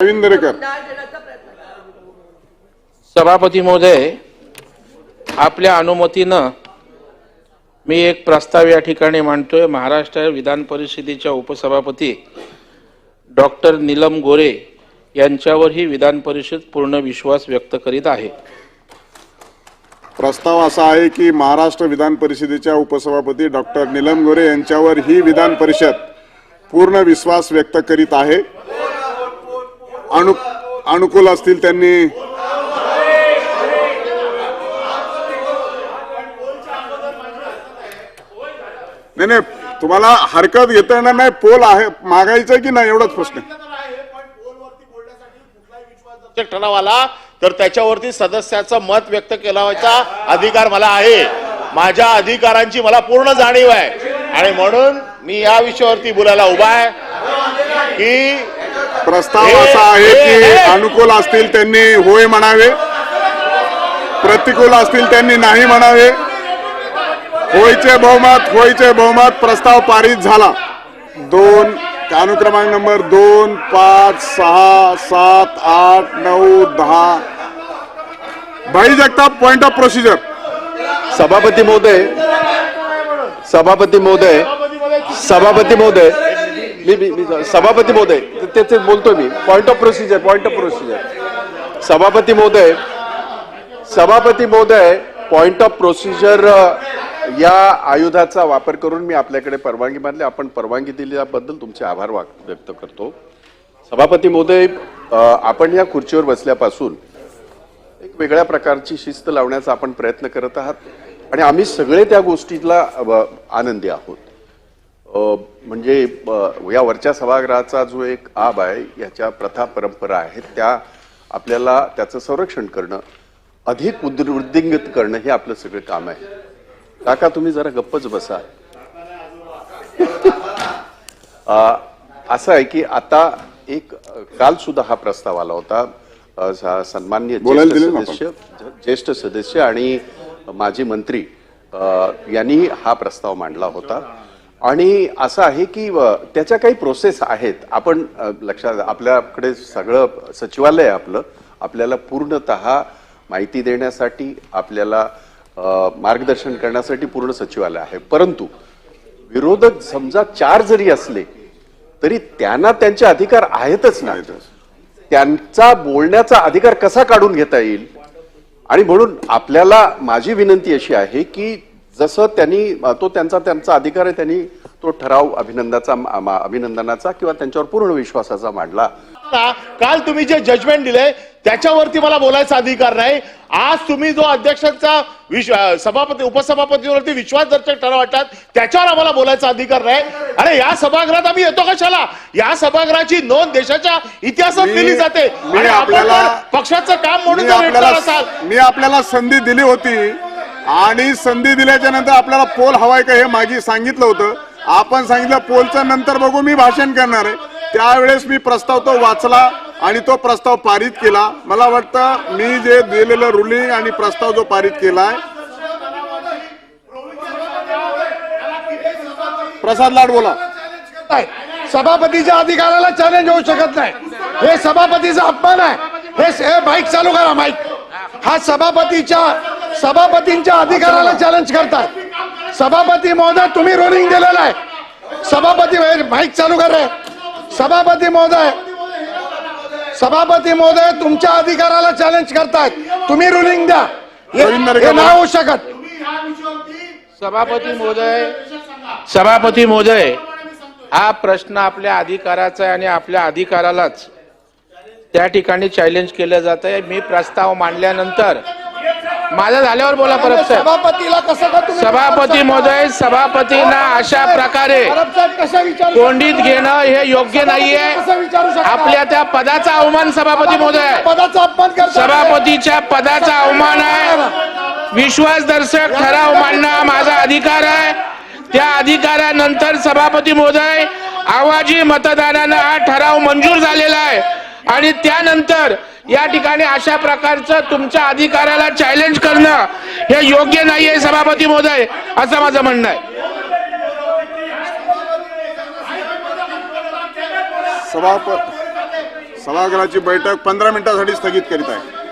रवींद्रकर. सभापती महोदय, आपल्या अनुमतीनं मी एक प्रस्ताव या ठिकाणी मांडतोय. महाराष्ट्र विधान परिषदेच्या उपसभापती डॉक्टर नीलम गोरे यांच्यावर ही विधान परिषद पूर्ण विश्वास व्यक्त करीत आहे. प्रस्ताव असा आहे की महाराष्ट्र विधान परिषदेच्या उपसभापती डॉक्टर नीलम गोरे यांच्यावर ही विधान परिषद पूर्ण विश्वास व्यक्त करीत आहे. अनुकूल असतील त्यांनी नाही, तुम्हाला हरकत घेता येणार नाही. पोल आहे मागायचं की नाही एवढाच प्रश्न. ठराव आला तर त्याच्यावरती सदस्याचं मत व्यक्त केलाचा अधिकार मला आहे. माझ्या अधिकारांची मला पूर्ण जाणीव आहे आणि म्हणून मी या विषयावरती बोलायला उभा आहे की प्रस्ताव असा आहे की अनुकूल असतील त्यांनी होय म्हणावे, प्रतिकूल असतील त्यांनी नाही म्हणावे. होयचे बहुमत प्रस्ताव पारित झाला. अनुक्रमांक नंबर 2, 5, 6, 7, 8, 9, 10. भाई जगताप, पॉइंट ऑफ प्रोसिजर. सभापती महोदय ते बोलतोय मी. Point of procedure. सभापती महोदय पॉइंट ऑफ प्रोसिजर या आयुधाचा वापर करून मी आपल्याकडे परवानगी मागली. आपण परवानगी दिल्याबद्दल तुमचे आभार व्यक्त करतो. सभापती महोदय, आपण या खुर्चीवर बसल्यापासून एक वेगळ्या प्रकारची शिस्त लावण्याचा आपण प्रयत्न करत आहात आणि आम्ही सगळे त्या गोष्टीला आनंदी आहोत. म्हणजे या वरच्या सभागृहाचा जो एक आब आहे, याच्या प्रथा परंपरा आहेत, त्या आपल्याला त्याचं संरक्षण करणं, अधिक वृद्धिंगत करणं हे आपलं सगळं काम आहे. काका, तुम्ही जरा गप्पच बसा. असं आहे की आता एक काल सुद्धा हा प्रस्ताव आला होता. सन्माननीय ज्येष्ठ सदस्य आणि माजी मंत्री यांनी हा प्रस्ताव मांडला होता आणि असं आहे की त्याच्या काही प्रोसेस आहेत. आपण लक्षात, आपल्याकडे सगळं सचिवालय आपल्याला पूर्णतः माहिती देण्यासाठी, आपल्याला मार्गदर्शन करण्यासाठी पूर्ण सचिवालय आहे. परंतु विरोधक समजा 4 जरी असले तरी त्यांना त्यांचे अधिकार आहेतच ना. त्यांचा बोलण्याचा अधिकार कसा काढून घेता येईल? आणि म्हणून आपल्याला माझी विनंती अशी आहे की जसं त्यांनी त्यांचा अधिकार आहे, त्यांनी तो ठराव अभिनंदनाचा किंवा त्यांच्यावर पूर्ण विश्वासाचा मांडला. काल तुम्ही जे जजमेंट दिले त्याच्यावरती मला बोलायचा अधिकार नाही. आज तुम्ही जो अध्यक्षांचा सभापती उपसभापतीवरती विश्वासदर्शक ठराव वाटतात त्याच्यावर आम्हाला बोलायचा अधिकार नाही. अरे, या सभागृहात आम्ही येतो कशाला? या सभागृहाची नोंद देशाच्या इतिहासात केली जाते. पक्षाचं काम म्हणून मी आपल्याला संधी दिली होती आणि संधी दिल्याच्या नंतर आपल्याला पोल हवाय का हे मागे सांगितलं होतं. आपण सांगितलं पोलचं नंतर बघू, मी भाषण करणार आहे. त्यावेळेस मी प्रस्ताव तो वाचला आणि तो प्रस्ताव पारित केला. मला वाटतं मी जे दिलेलं रुलिंग आणि प्रस्ताव जो पारित केलाय. प्रसाद लाड बोला. सभापतीच्या अधिकाराला चॅलेंज होऊ शकत नाही. हे सभापतीचा अपमान आहे. हे माईक चालू करा. माईक हा सभापतींच्या अधिकाराला चॅलेंज करतात. सभापती महोदय, तुम्ही रोलिंग दिलेला आहे. सभापती माईक चालू करा. सभापती महोदय तुमच्या अधिकाराला चॅलेंज करतायत. तुम्ही रुलिंग द्या. हे नाही होऊ शकत. सभापती महोदय, हा प्रश्न आपल्या अधिकाराचा आहे आणि आपल्या अधिकारालाच त्या ठिकाणी चॅलेंज केलं जात आहे. मी प्रस्ताव मांडल्यानंतर माझं झाल्यावर बोला परब साहेब. सभापतीला कसं सभापती महोदय, सभापतींना अशा प्रकारे कोंडीत घेणं हे योग्य नाहीये. आपल्या त्या पदाचा अवमान सभापती महोदय, सभापतीच्या पदाचा अवमान आहे. विश्वासदर्शक ठराव मांडणं माझा अधिकार आहे. त्या अधिकारानंतर सभापती महोदय, आवाजी मतदानानं हा ठराव मंजूर झालेला आहे आणि त्यानंतर या ठिकाणी अशा प्रकारचं तुमच्या अधिकाराला चॅलेंज करणं हे योग्य नाहीये सभापती महोदय, असं माझं म्हणणं आहे. सभागृहाची बैठक 15 मिनिटांसाठी स्थगित करीत आहे.